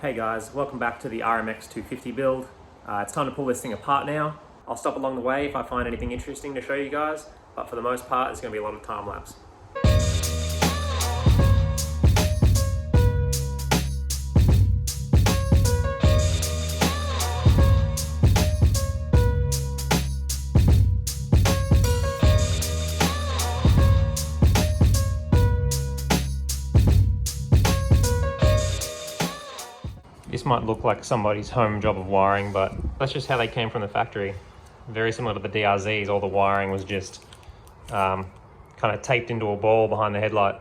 Hey guys, welcome back to the RMX250 build. It's time to pull this thing apart now. I'll stop along the way if I find anything interesting to show you guys, but for the most part it's going to be a lot of time lapse. This might look like somebody's home job of wiring, but that's just how they came from the factory. Very similar to the DRZs, all the wiring was just kind of taped into a ball behind the headlight.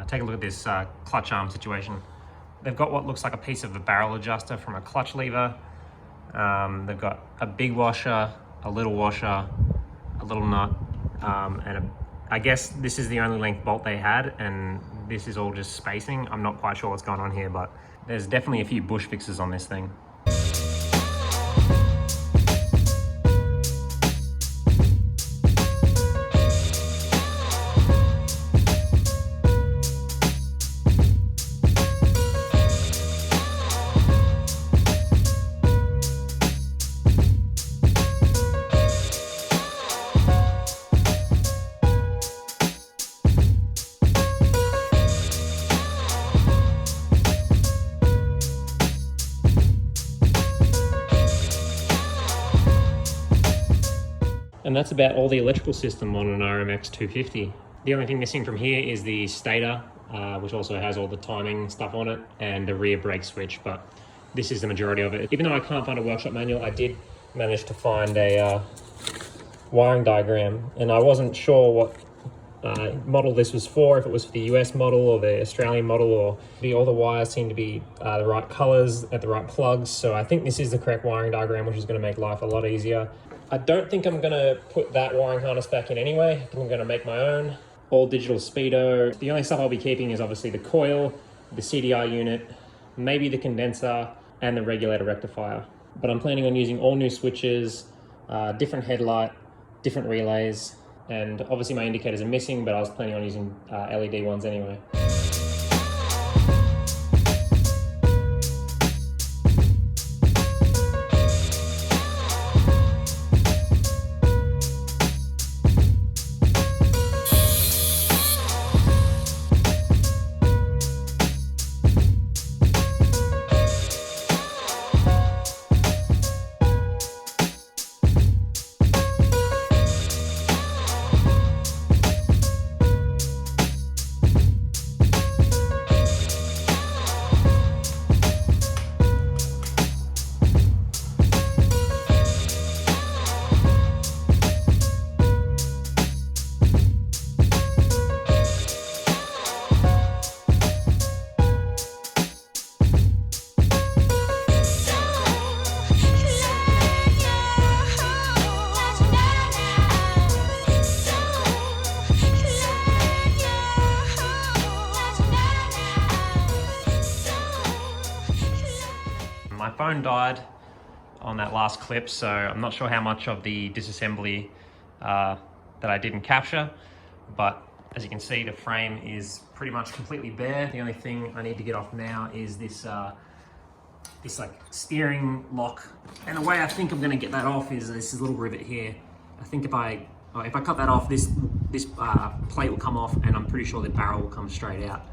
Take a look at this clutch arm situation. They've got what looks like a piece of the barrel adjuster from a clutch lever. They've got a big washer, a little washer, a little nut, and I guess this is the only length bolt they had, and this is all just spacing. I'm not quite sure what's going on here, but there's definitely a few bush fixes on this thing. And that's about all the electrical system on an RMX250. The only thing missing from here is the stator, which also has all the timing stuff on it, and the rear brake switch, but this is the majority of it. Even though I can't find a workshop manual, I did manage to find a wiring diagram, and I wasn't sure what model this was for, if it was for the US model or the Australian model, or all the wires seem to be the right colors at the right plugs, so I think this is the correct wiring diagram, which is going to make life a lot easier. I don't think I'm going to put that wiring harness back in anyway. I think I'm going to make my own. All digital speedo. The only stuff I'll be keeping is obviously the coil, the CDI unit, maybe the condenser, and the regulator rectifier. But I'm planning on using all new switches, different headlight, different relays, and obviously my indicators are missing, but I was planning on using LED ones anyway. My phone died on that last clip, so I'm not sure how much of the disassembly that I didn't capture, but as you can see, the frame is pretty much completely bare. The only thing I need to get off now is this like steering lock, and the way I think I'm going to get that off is this little rivet here. I think if I cut that off, this plate will come off, and I'm pretty sure the barrel will come straight out.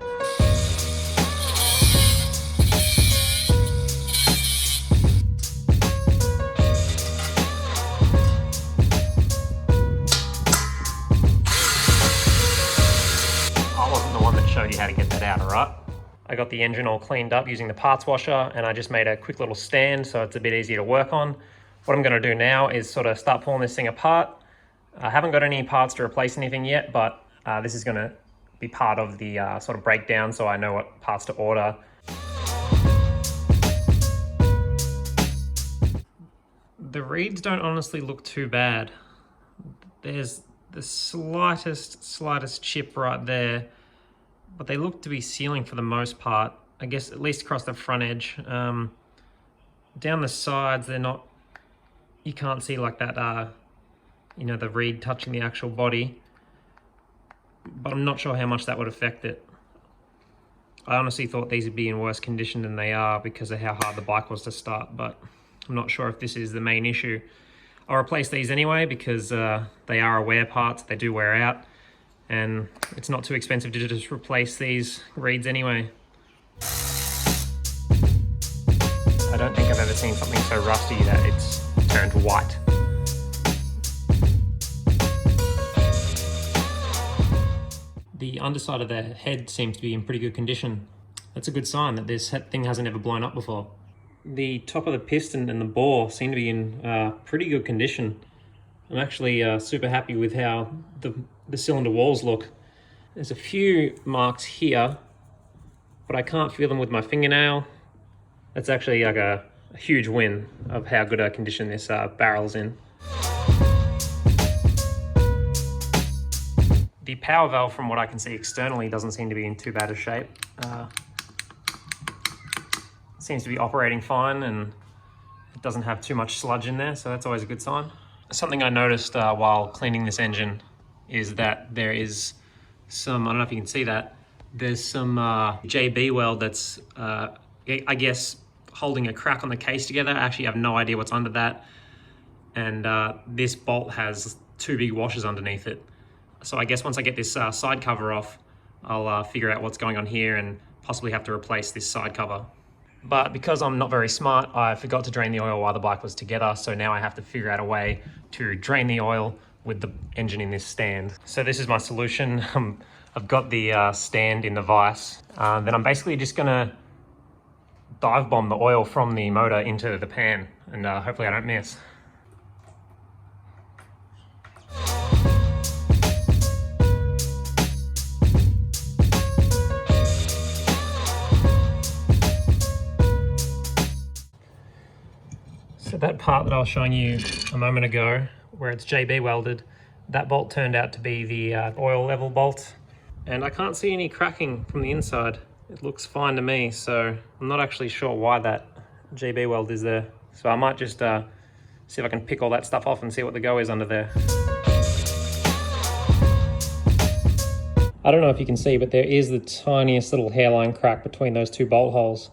Showed you how to get that out, all right? I got the engine all cleaned up using the parts washer, and I just made a quick little stand so it's a bit easier to work on. What I'm going to do now is sort of start pulling this thing apart. I haven't got any parts to replace anything yet, but this is going to be part of the sort of breakdown, so I know what parts to order. The reeds don't honestly look too bad. There's the slightest chip right there, but they look to be sealing for the most part. I guess at least across the front edge. Down the sides, they're not, you can't see like that, you know, the reed touching the actual body, but I'm not sure how much that would affect it. I honestly thought these would be in worse condition than they are because of how hard the bike was to start, but I'm not sure if this is the main issue. I'll replace these anyway because they are wear parts, they do wear out, and it's not too expensive to just replace these reeds anyway. I don't think I've ever seen something so rusty that it's turned white. The underside of the head seems to be in pretty good condition. That's a good sign that this thing hasn't ever blown up before. The top of the piston and the bore seem to be in pretty good condition. I'm actually super happy with how the cylinder walls look. There's a few marks here, but I can't feel them with my fingernail. That's actually like a huge win of how good a condition this barrel's in. The power valve, from what I can see externally, doesn't seem to be in too bad a shape. Seems to be operating fine, and it doesn't have too much sludge in there, so that's always a good sign. Something I noticed while cleaning this engine is that there is some, I don't know if you can see that, there's some JB weld that's, I guess, holding a crack on the case together. I actually have no idea what's under that. And this bolt has two big washers underneath it. So I guess once I get this side cover off, I'll figure out what's going on here and possibly have to replace this side cover. But because I'm not very smart, I forgot to drain the oil while the bike was together. So now I have to figure out a way to drain the oil with the engine in this stand. So this is my solution. I've got the stand in the vise. Then I'm basically just gonna dive bomb the oil from the motor into the pan, and hopefully I don't miss. So that part that I was showing you a moment ago, where it's JB welded, that bolt turned out to be the oil level bolt. And I can't see any cracking from the inside. It looks fine to me, so I'm not actually sure why that JB weld is there. So I might just see if I can pick all that stuff off and see what the go is under there. I don't know if you can see, but there is the tiniest little hairline crack between those two bolt holes.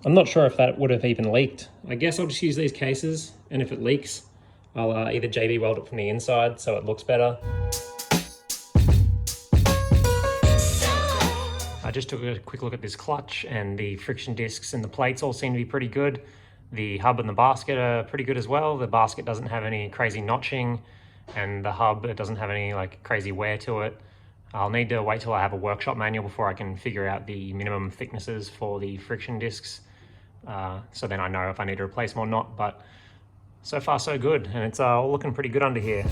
I'm not sure if that would have even leaked. I guess I'll just use these cases, and if it leaks, I'll either JB weld it from the inside so it looks better. I just took a quick look at this clutch, and the friction discs and the plates all seem to be pretty good. The hub and the basket are pretty good as well. The basket doesn't have any crazy notching, and the hub, it doesn't have any like crazy wear to it. I'll need to wait till I have a workshop manual before I can figure out the minimum thicknesses for the friction discs. So then I know if I need to replace them or not, but so far so good, and it's all looking pretty good under here.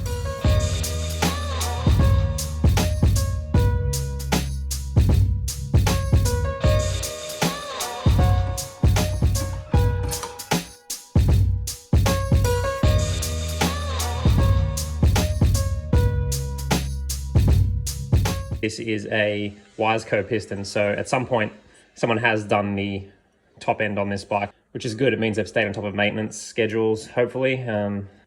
This is a Wiseco piston, so at some point someone has done the top end on this bike, which is good. It means they've stayed on top of maintenance schedules, hopefully.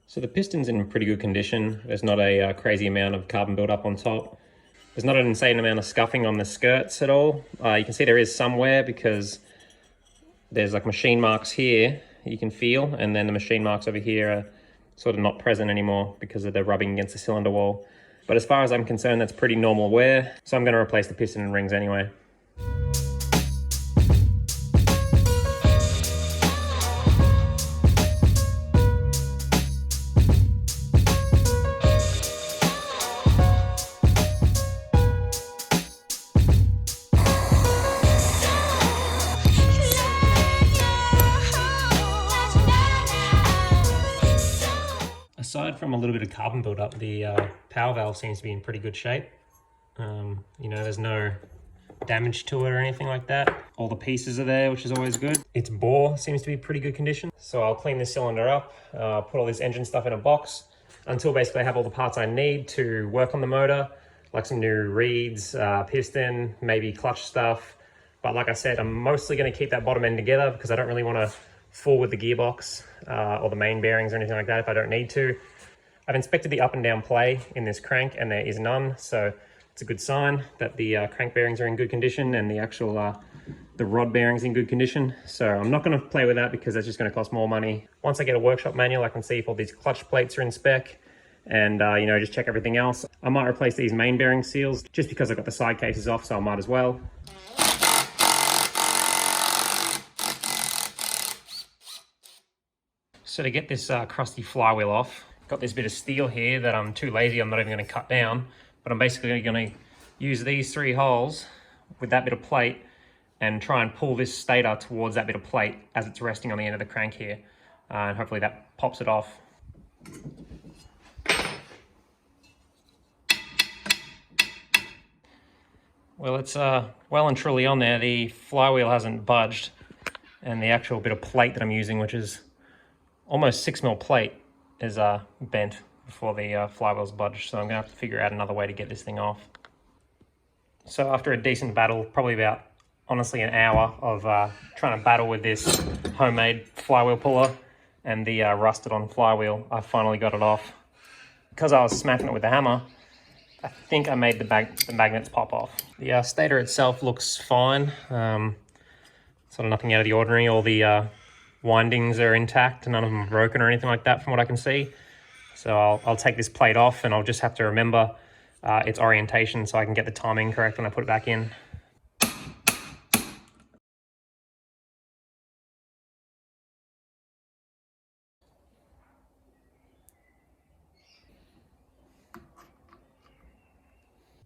So the piston's in pretty good condition. There's not a crazy amount of carbon buildup on top. There's not an insane amount of scuffing on the skirts at all. You can see there is some wear because there's like machine marks here you can feel, and then the machine marks over here are sort of not present anymore because they're rubbing against the cylinder wall. But as far as I'm concerned, that's pretty normal wear. So I'm going to replace the piston and rings anyway. Aside from a little bit of carbon buildup, the power valve seems to be in pretty good shape. You know, there's no damage to it or anything like that. All the pieces are there, which is always good. Its bore seems to be pretty good condition. So I'll clean this cylinder up, put all this engine stuff in a box until basically I have all the parts I need to work on the motor, like some new reeds, piston, maybe clutch stuff. But like I said, I'm mostly going to keep that bottom end together because I don't really want to fool with the gearbox or the main bearings or anything like that if I don't need to. I've inspected the up and down play in this crank and there is none, so it's a good sign that the crank bearings are in good condition and the actual the rod bearings in good condition. So I'm not going to play with that because that's just going to cost more money. Once I get a workshop manual, I can see if all these clutch plates are in spec and you know, just check everything else. I might replace these main bearing seals just because I've got the side cases off, so I might as well. So to get this crusty flywheel off, got this bit of steel here that I'm too lazy, I'm not even going to cut down, but I'm basically going to use these 3 holes with that bit of plate and try and pull this stator towards that bit of plate as it's resting on the end of the crank here, and hopefully that pops it off. Well, it's well and truly on there. The flywheel hasn't budged, and the actual bit of plate that I'm using, which is almost 6mm plate, is bent before the flywheel's budged, so I'm gonna have to figure out another way to get this thing off. So after a decent battle, probably about, honestly, an hour of trying to battle with this homemade flywheel puller and the rusted on flywheel, I finally got it off. Because I was smacking it with the hammer, I think I made the magnets pop off. The stator itself looks fine, sort of nothing out of the ordinary. All the windings are intact, none of them are broken or anything like that from what I can see. So I'll take this plate off and I'll just have to remember its orientation so I can get the timing correct when I put it back in.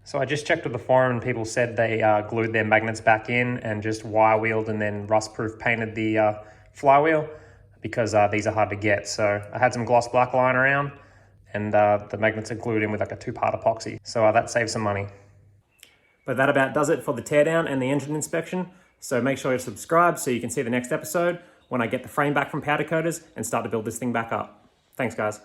So I just checked with the forum and people said they glued their magnets back in and just wire wheeled and then rust-proof painted the flywheel because these are hard to get. So I had some gloss black lying around and the magnets are glued in with like a 2-part epoxy. So that saves some money. But that about does it for the teardown and the engine inspection. So make sure you subscribe so you can see the next episode when I get the frame back from powder coaters and start to build this thing back up. Thanks, guys.